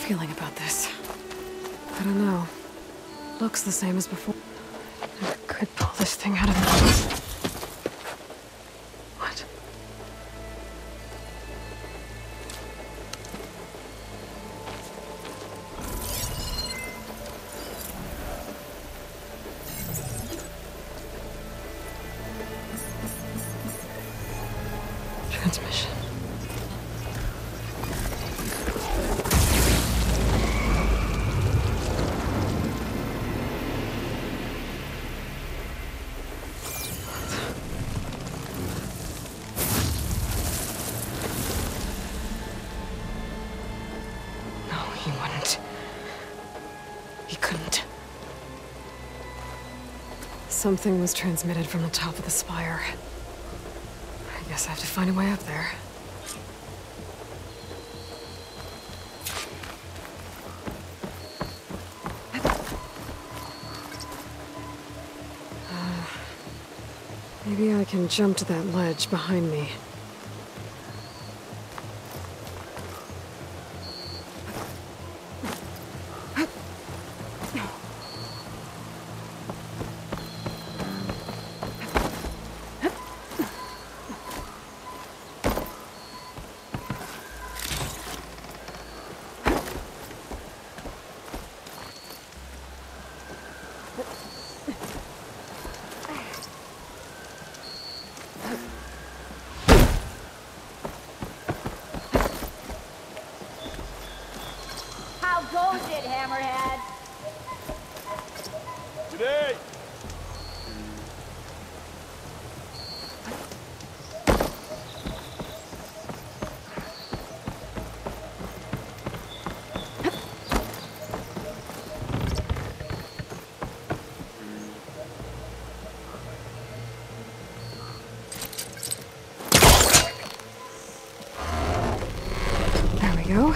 Feeling about this. I don't know. Looks the same as before. Never could pull this thing out of the... What? Transmission. Something was transmitted from the top of the spire. I guess I have to find a way up there. Maybe I can jump to that ledge behind me. Go.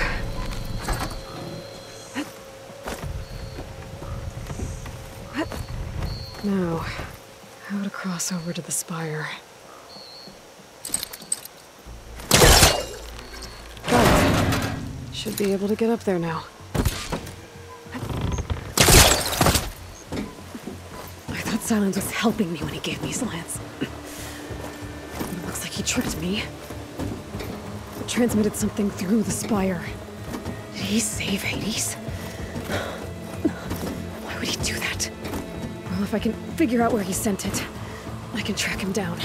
Now, how to cross over to the spire. Got it. Should be able to get up there now. I thought Silence was helping me when he gave me slants. It looks like he tricked me. Transmitted something through the spire. Did he save Hades? Why would he do that? Well, if I can figure out where he sent it, I can track him down.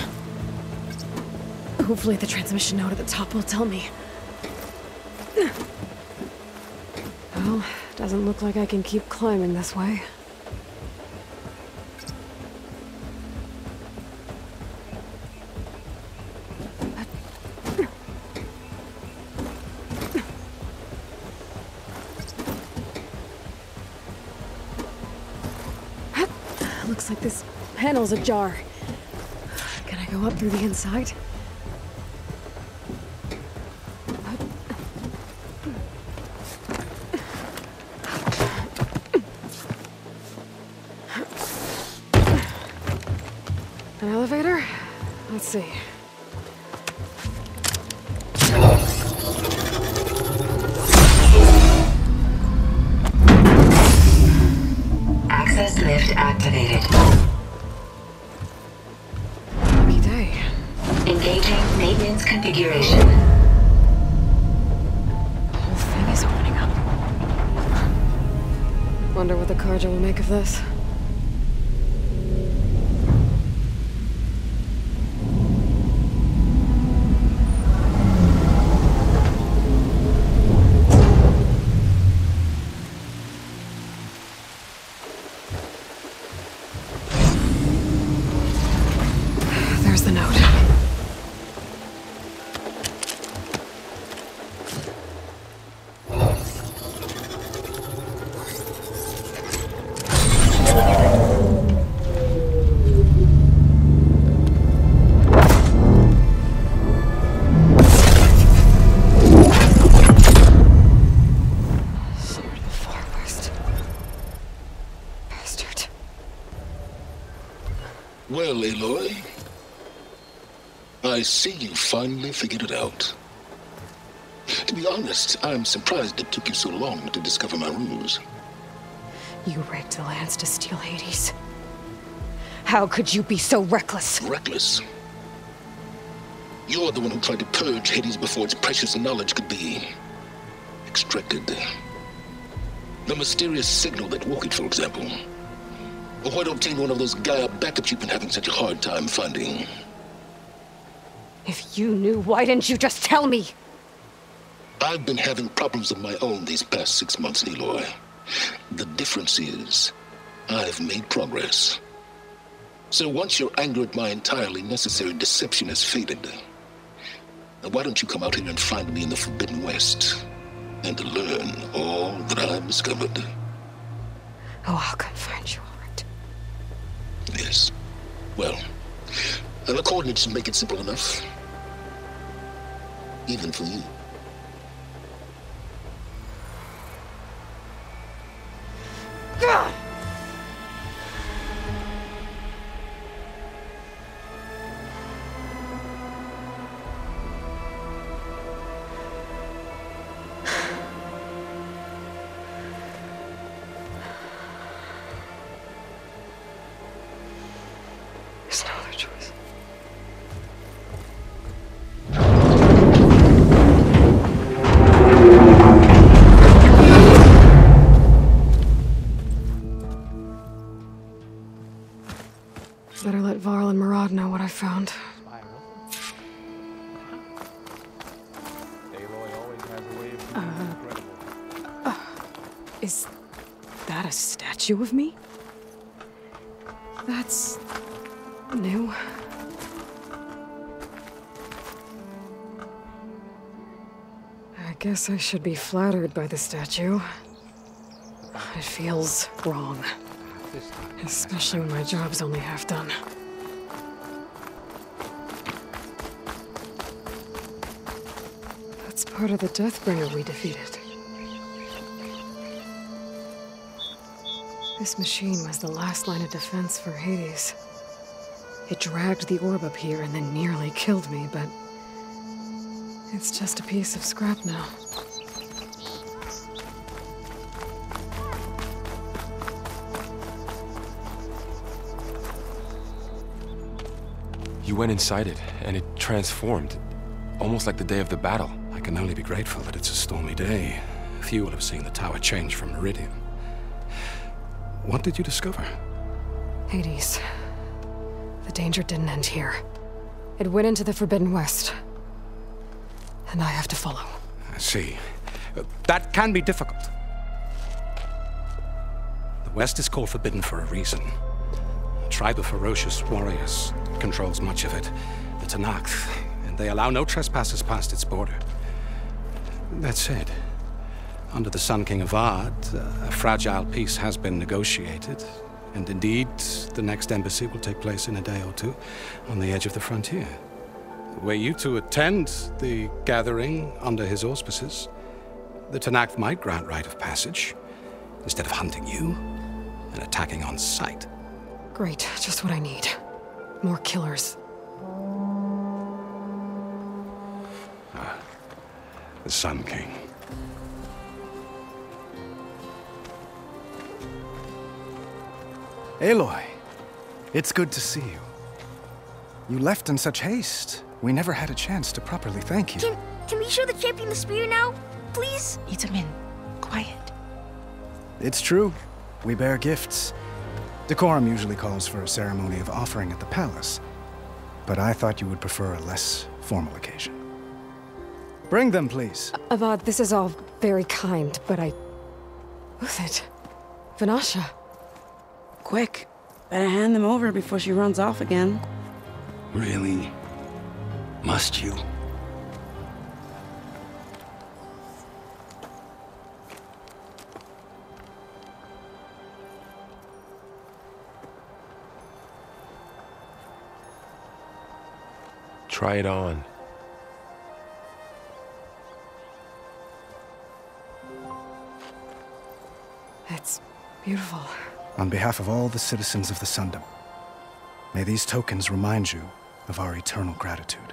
Hopefully the transmission node at the top will tell me. Well, doesn't look like I can keep climbing this way. Looks like this panel's ajar. Can I go up through the inside? An elevator? Let's see. Access lift activated. Lucky day. Engaging maintenance configuration. The whole thing is opening up. Wonder what the Carja will make of this. There's the note. Sword of the Far West. Bastard. Well, Aloy, I see you finally figured it out. To be honest, I'm surprised it took you so long to discover my ruse. You rigged the lands to steal Hades. How could you be so reckless? Reckless? You're the one who tried to purge Hades before its precious knowledge could be extracted. The mysterious signal that woke it, for example. Or why to obtain one of those Gaia backups you've been having such a hard time finding. If you knew, why didn't you just tell me? I've been having problems of my own these past 6 months, Aloy. The difference is, I've made progress. So once your anger at my entirely necessary deception has faded, now why don't you come out here and find me in the Forbidden West, and learn all that I've discovered? Oh, I'll come find you, all right. Yes. Well, and the coordinates make it simple enough. Even for you. God! There's no other choice. Better let Varl and Murad know what I found. Is that a statue of me? That's new. I guess I should be flattered by the statue. It feels wrong. Especially when my job's only half done. That's part of the Deathbringer we defeated. This machine was the last line of defense for Hades. It dragged the orb up here and then nearly killed me, but it's just a piece of scrap now. You went inside it, and it transformed, almost like the day of the battle. I can only be grateful that it's a stormy day. Few will have seen the tower change from Meridian. What did you discover? Hades. The danger didn't end here. It went into the Forbidden West. And I have to follow. I see. That can be difficult. The West is called Forbidden for a reason. A tribe of ferocious warriors controls much of it, the Tenakth, and they allow no trespassers past its border. That said, under the Sun King Avad, a fragile peace has been negotiated, and indeed, the next embassy will take place in a day or two on the edge of the frontier. Were you to attend the gathering under his auspices, the Tenakth might grant right of passage, instead of hunting you and attacking on sight. Great, just what I need. More killers. The Sun King. Aloy, it's good to see you. You left in such haste. We never had a chance to properly thank you. Can we show the champion the spear now? Please? Itamin, quiet. It's true. We bear gifts. Decorum usually calls for a ceremony of offering at the palace, but I thought you would prefer a less formal occasion. Bring them, please. Avad, this is all very kind, but Who's it? Vanasha. Quick. Better hand them over before she runs off again. Really? Must you? Try it on. It's beautiful. On behalf of all the citizens of the Sundom, may these tokens remind you of our eternal gratitude.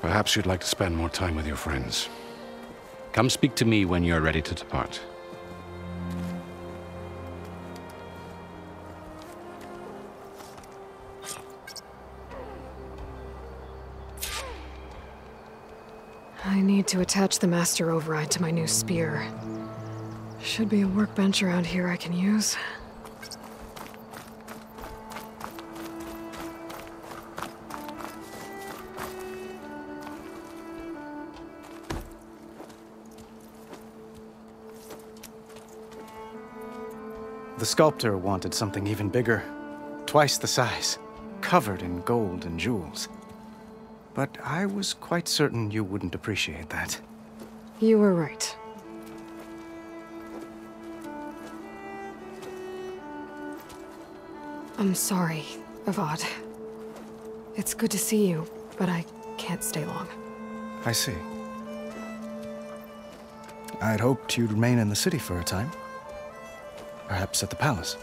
Perhaps you'd like to spend more time with your friends. Come speak to me when you're ready to depart. I need to attach the master override to my new spear. Should be a workbench around here I can use. The sculptor wanted something even bigger, twice the size, covered in gold and jewels. But I was quite certain you wouldn't appreciate that. You were right. I'm sorry, Avad. It's good to see you, but I can't stay long. I see. I'd hoped you'd remain in the city for a time. Perhaps at the palace.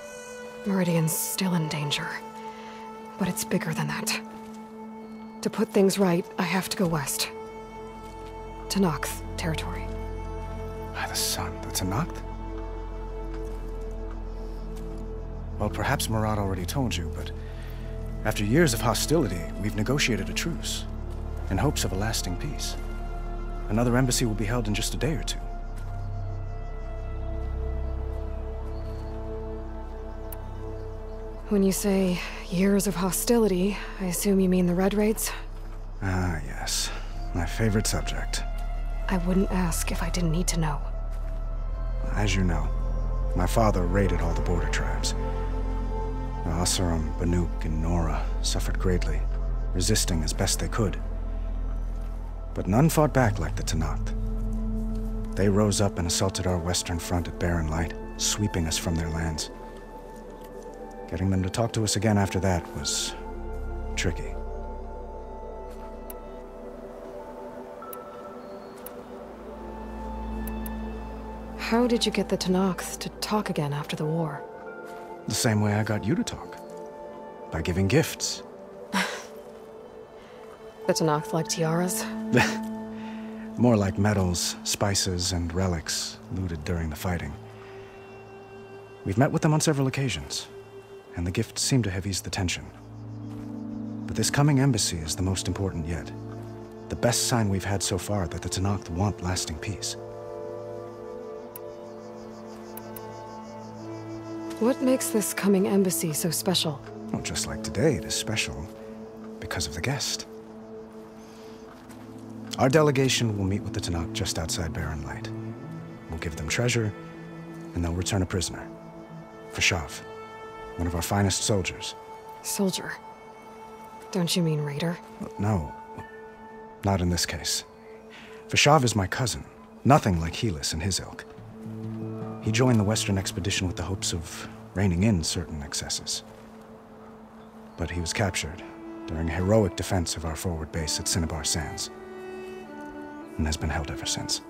Meridian's still in danger, but it's bigger than that. To put things right, I have to go west. To Nox territory. By the sun, the Tenakth? Well, perhaps Murad already told you, but after years of hostility, we've negotiated a truce, in hopes of a lasting peace. Another embassy will be held in just a day or two. When you say years of hostility, I assume you mean the Red Raids? Ah, yes. My favorite subject. I wouldn't ask if I didn't need to know. As you know, my father raided all the border tribes. The Asuram, Banuk, and Nora suffered greatly, resisting as best they could. But none fought back like the Tenakth. They rose up and assaulted our western front at Barren Light, sweeping us from their lands. Getting them to talk to us again after that was tricky. How did you get the Tenakth to talk again after the war? The same way I got you to talk. By giving gifts. The Tenakth like tiaras? More like medals, spices, and relics looted during the fighting. We've met with them on several occasions, and the gifts seem to have eased the tension. But this coming embassy is the most important yet. The best sign we've had so far that the Tenakth want lasting peace. What makes this coming embassy so special? Well, just like today, it is special because of the guest. Our delegation will meet with the Tenakth just outside Barren Light. We'll give them treasure, and they'll return a prisoner. Fashav, one of our finest soldiers. Soldier? Don't you mean raider? No, not in this case. Fashav is my cousin, nothing like Helis and his ilk. He joined the Western expedition with the hopes of reining in certain excesses. But he was captured during a heroic defense of our forward base at Cinnabar Sands, and has been held ever since.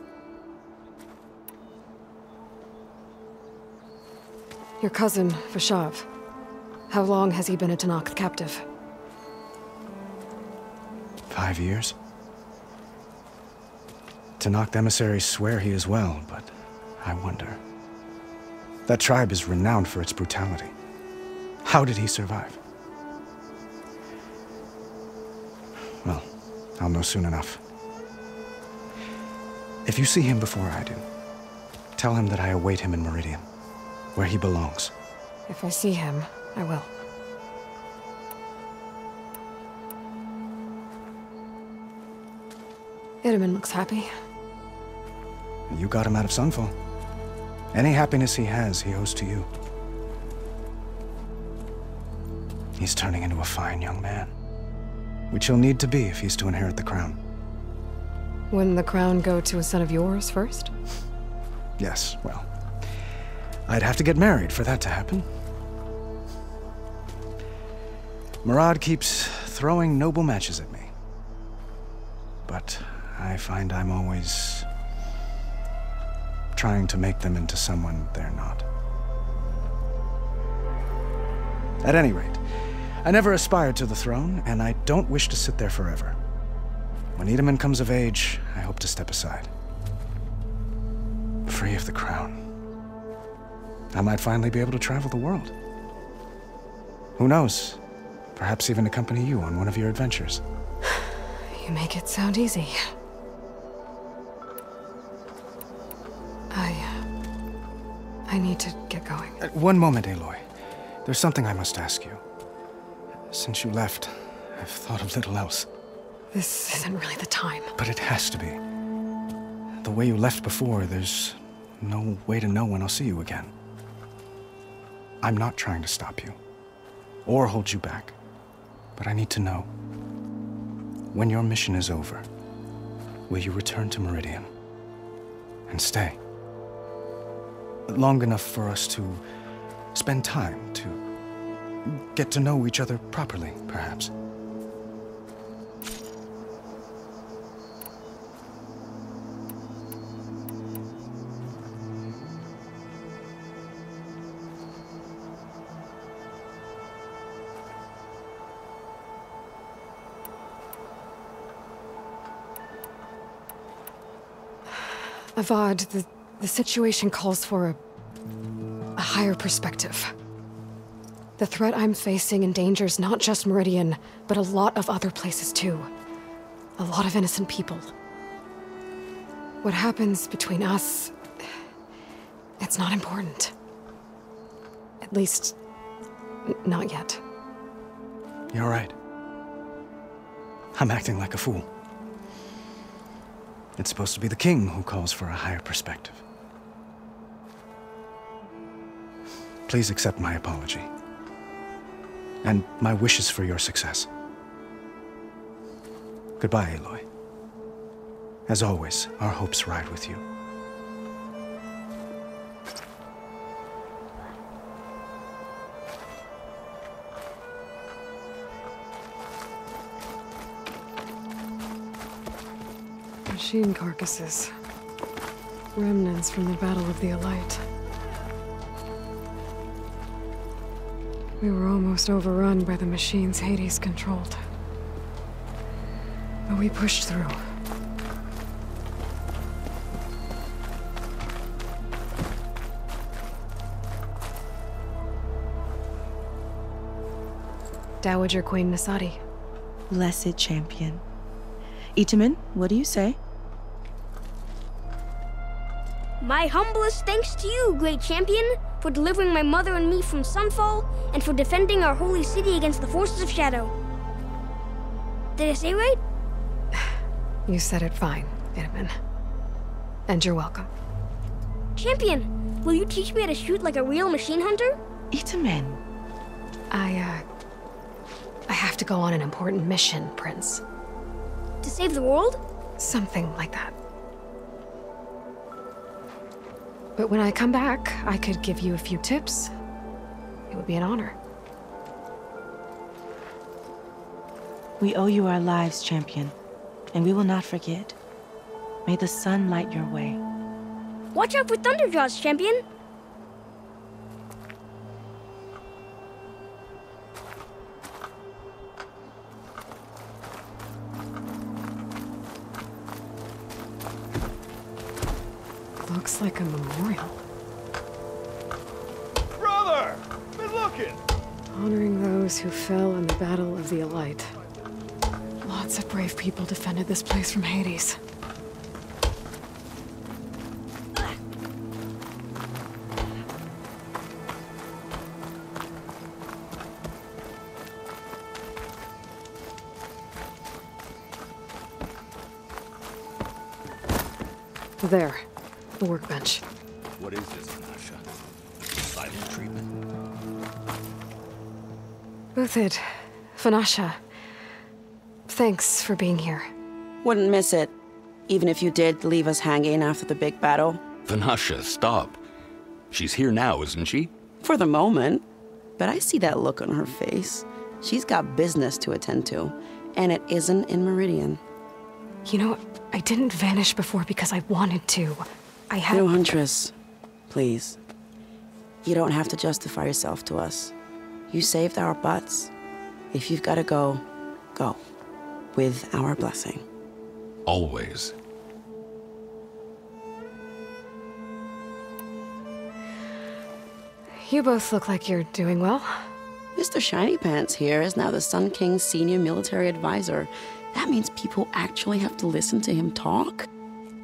Your cousin, Fashav. How long has he been a Tenakth captive? 5 years. Tanakh emissaries swear he is well, but I wonder. That tribe is renowned for its brutality. How did he survive? Well, I'll know soon enough. If you see him before I do, tell him that I await him in Meridian, where he belongs. If I see him, I will. Itaman looks happy. You got him out of Sunfall. Any happiness he has, he owes to you. He's turning into a fine young man, which he'll need to be if he's to inherit the crown. Wouldn't the crown go to a son of yours first? Yes, well, I'd have to get married for that to happen. Murad keeps throwing noble matches at me, but I find I'm always trying to make them into someone they're not. At any rate, I never aspired to the throne, and I don't wish to sit there forever. When Itaman comes of age, I hope to step aside. Free of the crown. I might finally be able to travel the world. Who knows? Perhaps even accompany you on one of your adventures. You make it sound easy. I need to get going. One moment, Aloy. There's something I must ask you. Since you left, I've thought of little else. This isn't really the time. But it has to be. The way you left before, there's no way to know when I'll see you again. I'm not trying to stop you, or hold you back, but I need to know. When your mission is over, will you return to Meridian and stay? Long enough for us to spend time, to get to know each other properly, perhaps. Avad, the situation calls for a higher perspective. The threat I'm facing endangers not just Meridian, but a lot of other places too. A lot of innocent people. What happens between us, it's not important. At least, not yet. You're right. I'm acting like a fool. It's supposed to be the king who calls for a higher perspective. Please accept my apology. And my wishes for your success. Goodbye, Aloy. As always, our hopes ride with you. Machine carcasses. Remnants from the Battle of the Elite. We were almost overrun by the machines Hades controlled. But we pushed through. Dowager Queen Nasadi. Blessed champion. Itaman, what do you say? My humblest thanks to you, great champion, for delivering my mother and me from Sunfall, and for defending our holy city against the forces of Shadow. Did I say right? You said it fine, Itaman. And you're welcome. Champion, will you teach me how to shoot like a real machine hunter? Itaman. I have to go on an important mission, Prince. To save the world? Something like that. But when I come back, I could give you a few tips. It would be an honor. We owe you our lives, champion, and we will not forget. May the sun light your way. Watch out for Thunderjaws, champion! Looks like a memorial. Brother! Been looking! Honoring those who fell in the Battle of the Elite. Lots of brave people defended this place from Hades. There, the workbench. What is this, Nasha? Silent treatment? Uthid, Vanasha, thanks for being here. Wouldn't miss it, even if you did leave us hanging after the big battle. Vanasha, stop. She's here now, isn't she? For the moment. But I see that look on her face. She's got business to attend to, and it isn't in Meridian. You know, I didn't vanish before because I wanted to. I had... No, Huntress. Please. You don't have to justify yourself to us. You saved our butts. If you've got to go, go. With our blessing. Always. You both look like you're doing well. Mr. Shiny Pants here is now the Sun King's senior military advisor. That means people actually have to listen to him talk?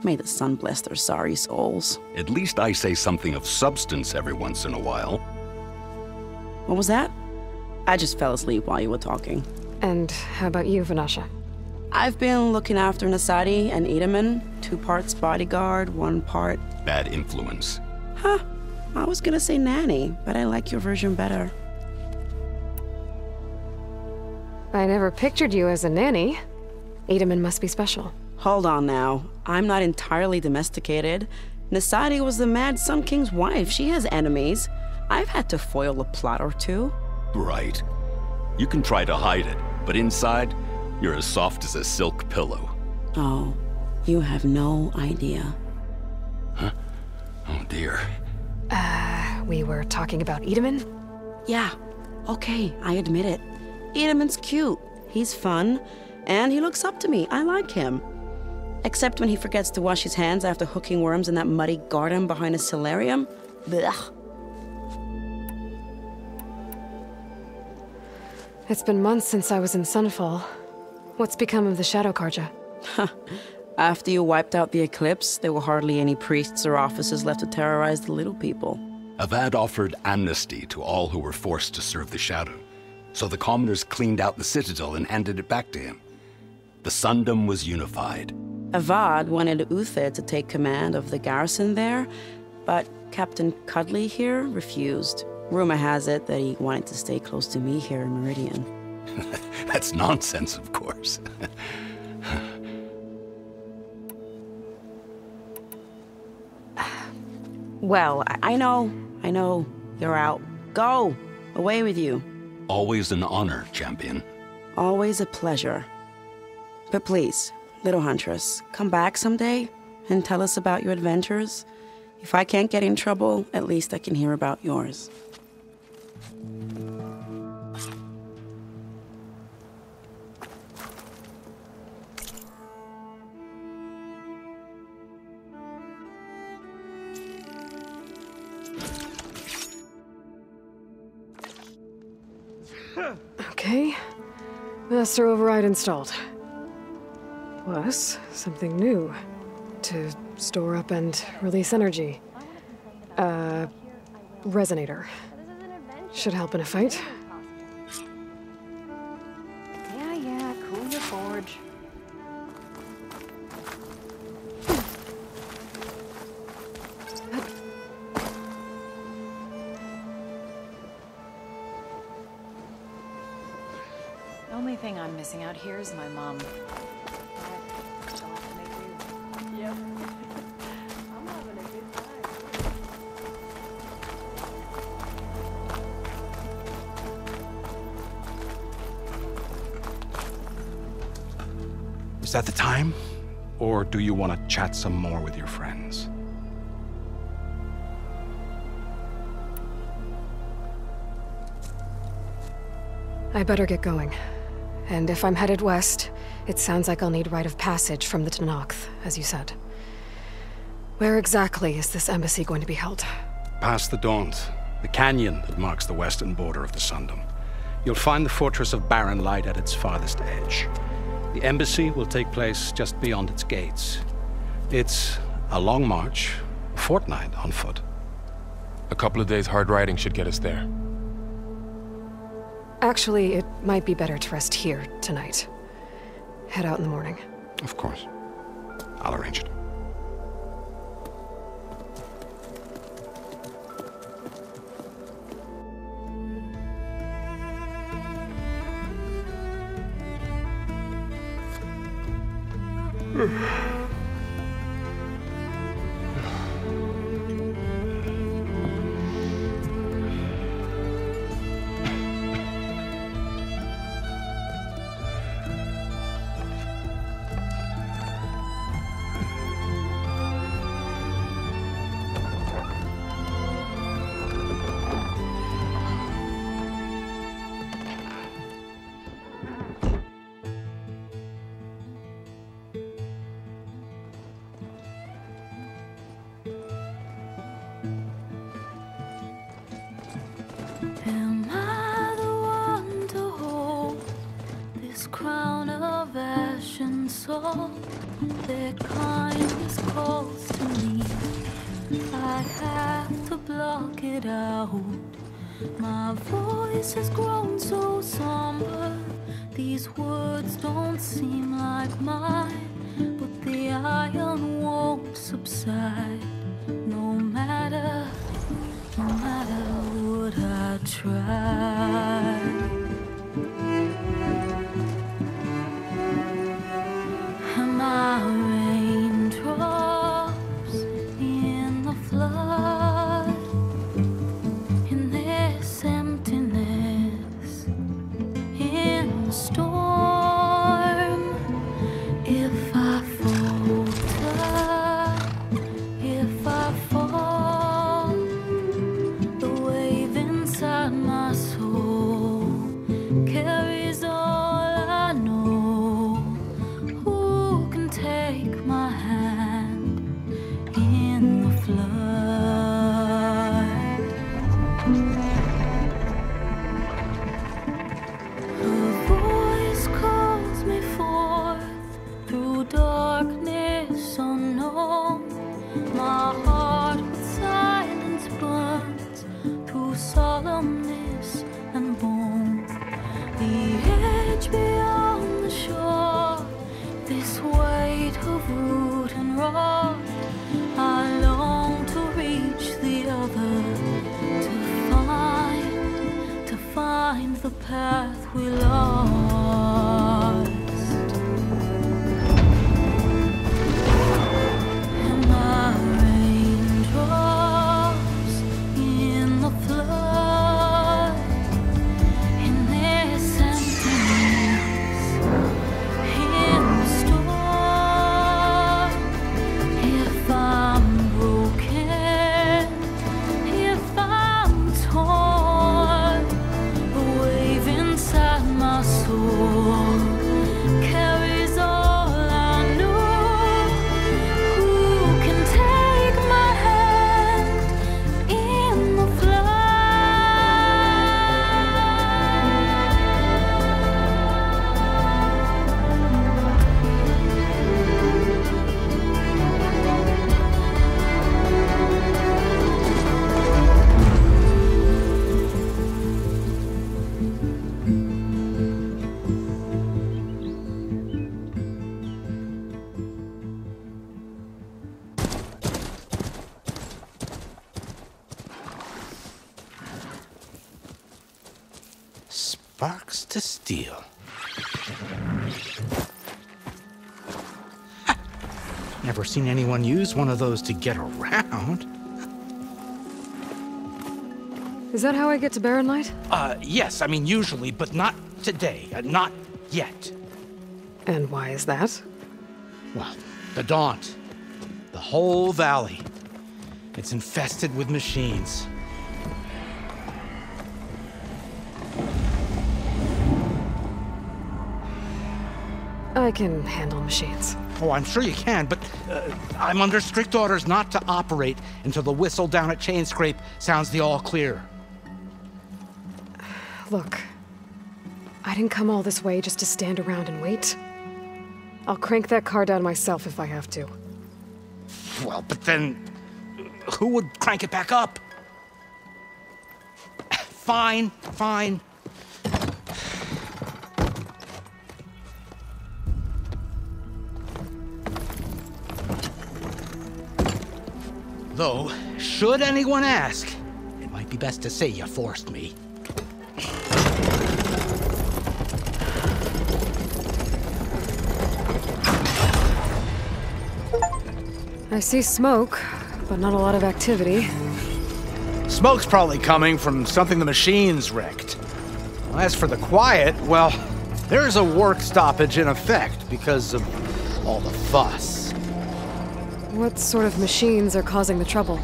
May the sun bless their sorry souls. At least I say something of substance every once in a while. What was that? I just fell asleep while you were talking. And how about you, Vanasha? I've been looking after Nasadi and Edaman. 2 parts bodyguard, 1 part... Bad influence. Huh. I was gonna say nanny, but I like your version better. I never pictured you as a nanny. Edaman must be special. Hold on now. I'm not entirely domesticated. Nasadi was the Mad Sun King's wife. She has enemies. I've had to foil a plot or 2. Right. You can try to hide it, but inside, you're as soft as a silk pillow. Oh, you have no idea. Huh? Oh dear. We were talking about Edaman? Yeah. Okay, I admit it. Edaman's cute. He's fun. And he looks up to me. I like him. Except when he forgets to wash his hands after hooking worms in that muddy garden behind a solarium. Blech. It's been months since I was in Sunfall. What's become of the Shadow Karja? After you wiped out the eclipse, there were hardly any priests or officers left to terrorize the little people. Avad offered amnesty to all who were forced to serve the Shadow. So the commoners cleaned out the citadel and handed it back to him. The Sundom was unified. Avad wanted Uthid to take command of the garrison there, but Captain Cuddly here refused. Rumor has it that he wanted to stay close to me here in Meridian. That's nonsense, of course. Well, I know. You're out. Go! Away with you. Always an honor, champion. Always a pleasure. But please, little Huntress, come back someday and tell us about your adventures. If I can't get in trouble, at least I can hear about yours. Okay. Master override installed. Plus, something new. To store up and release energy. Resonator. Should help in a fight. Yeah, cool your forge. The only thing I'm missing out here is my mom. Yep. I'm having a good time. Is that the time? Or do you want to chat some more with your friends? I better get going. And if I'm headed west, it sounds like I'll need rite of passage from the Tenakth, as you said. Where exactly is this embassy going to be held? Past the Daunt, the canyon that marks the western border of the Sundom. You'll find the fortress of Barren Light at its farthest edge. The embassy will take place just beyond its gates. It's a long march, a fortnight on foot. A couple of days hard riding should get us there. Actually, it might be better to rest here tonight. Head out in the morning. Of course. I'll arrange it. Am I the one to hold this crown of ash and salt? Their kindness calls to me. I have to block it out. My voice has grown so somber. These words don't seem like mine, but the iron won't subside. No matter what I try. Am I raindrops in the flood? In this emptiness, in the storm. If I falter, if I fall, the wave inside my soul carries all I know. Who can take my hand in the flood? Her voice calls me forth through darkness unknown. My heart with silence burns through solemnness and bone. The edge beyond the shore, this weight of root and rod. I long to reach the other, to find the path we lost. Am I raindrops in the flood? In this emptiness, in the storm. If I'm broken, if I'm torn, the wave inside my soul carries all I know. Who can take my hand in the Sparks to steel. Never seen anyone use one of those to get around. Is that how I get to Barren Light? Yes, I mean usually, but not today. Not yet. And why is that? Well, the Daunt. The whole valley. It's infested with machines. I can handle machines. Oh, I'm sure you can, but I'm under strict orders not to operate until the whistle down at Chain Scrape sounds the all clear. Look, I didn't come all this way just to stand around and wait. I'll crank that car down myself if I have to. Well, but then who would crank it back up? Fine, fine. Though, should anyone ask, it might be best to say you forced me. I see smoke, but not a lot of activity. Smoke's probably coming from something the machine's wrecked. As for the quiet, well, there's a work stoppage in effect because of all the fuss. What sort of machines are causing the trouble?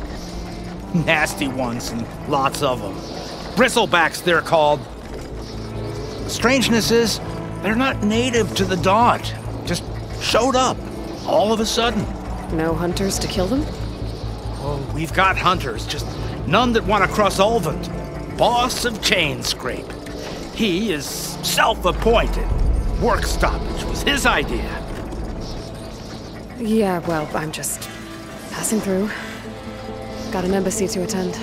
Nasty ones, and lots of them. Bristlebacks, they're called. The strangeness is, they're not native to the Daunt. Just showed up, all of a sudden. No hunters to kill them? Oh, we've got hunters, just none that want to cross Ulvund. Boss of Chain Scrape. He is self-appointed. Work stoppage was his idea. Yeah, well, I'm just passing through. Got an embassy to attend.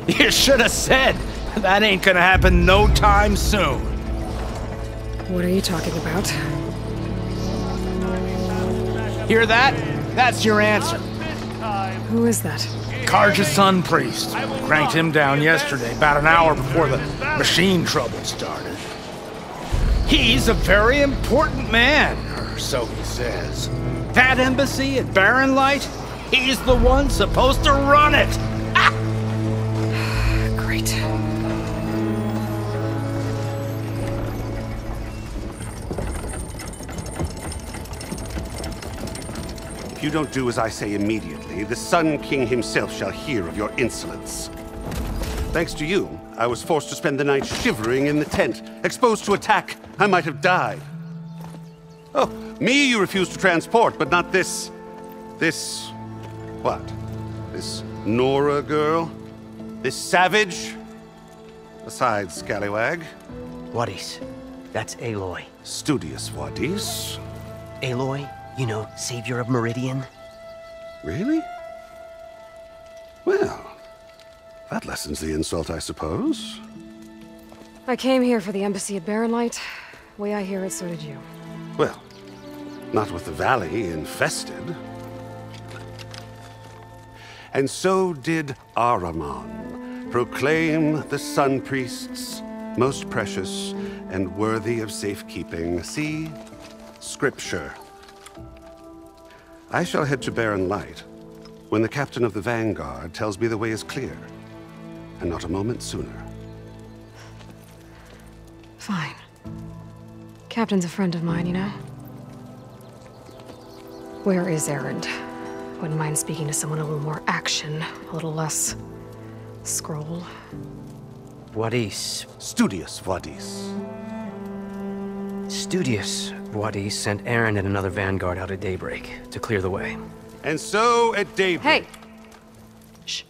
You should have said. That ain't gonna happen no time soon. What are you talking about? Hear that? That's your answer. Who is that? Karja's son priest. Cranked him down yesterday, about an hour before the machine trouble started. He's a very important man, or so he says. That embassy at Barren Light, he's the one supposed to run it. Ah! Great. If you don't do as I say immediately, the Sun King himself shall hear of your insolence. Thanks to you, I was forced to spend the night shivering in the tent. Exposed to attack, I might have died. Oh, me you refuse to transport, but not this... what? This Nora girl? This savage? Besides, scallywag. Wadis. That's Aloy. Studious Wadis. Aloy, you know, savior of Meridian. Really? Well, that lessens the insult, I suppose. I came here for the embassy at Barren Light. Way I hear it, so did you. Well, not with the valley infested. And so did Ahriman proclaim the Sun Priests most precious and worthy of safekeeping. See? Scripture. I shall head to Barren Light when the captain of the Vanguard tells me the way is clear, and not a moment sooner. Fine. Captain's a friend of mine, you know? Where is Erend? Wouldn't mind speaking to someone a little more action, a little less scroll. Wadis. Studious Wadis. Studious Wadis sent Aaron and another vanguard out at daybreak to clear the way. And so at daybreak... Hey! Shh.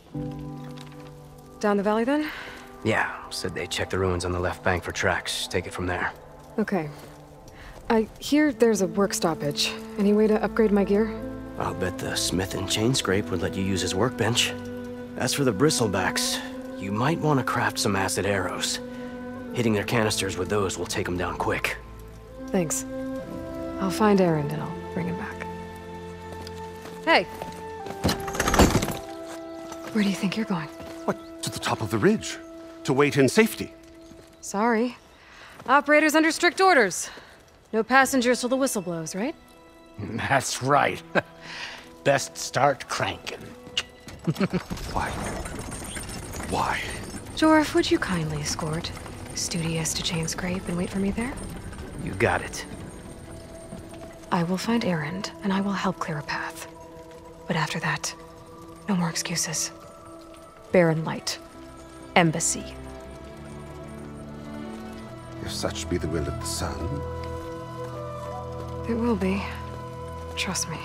Down the valley, then? Yeah, said they check the ruins on the left bank for tracks. Take it from there. Okay. I hear there's a work stoppage. Any way to upgrade my gear? I'll bet the smith in Chain Scrape would let you use his workbench. As for the bristlebacks, you might want to craft some acid arrows. Hitting their canisters with those will take them down quick. Thanks. I'll find Erend and I'll bring him back. Hey! Where do you think you're going? What? To the top of the ridge. To wait in safety. Sorry. Operator's under strict orders. No passengers till the whistle blows, right? That's right. Best start cranking. Why? Why? Jorf, would you kindly escort Studious to Chain Scrape and wait for me there? You got it. I will find Erend, and I will help clear a path. But after that, no more excuses. Barren Light. Embassy. If such be the will of the sun, It will be. Trust me.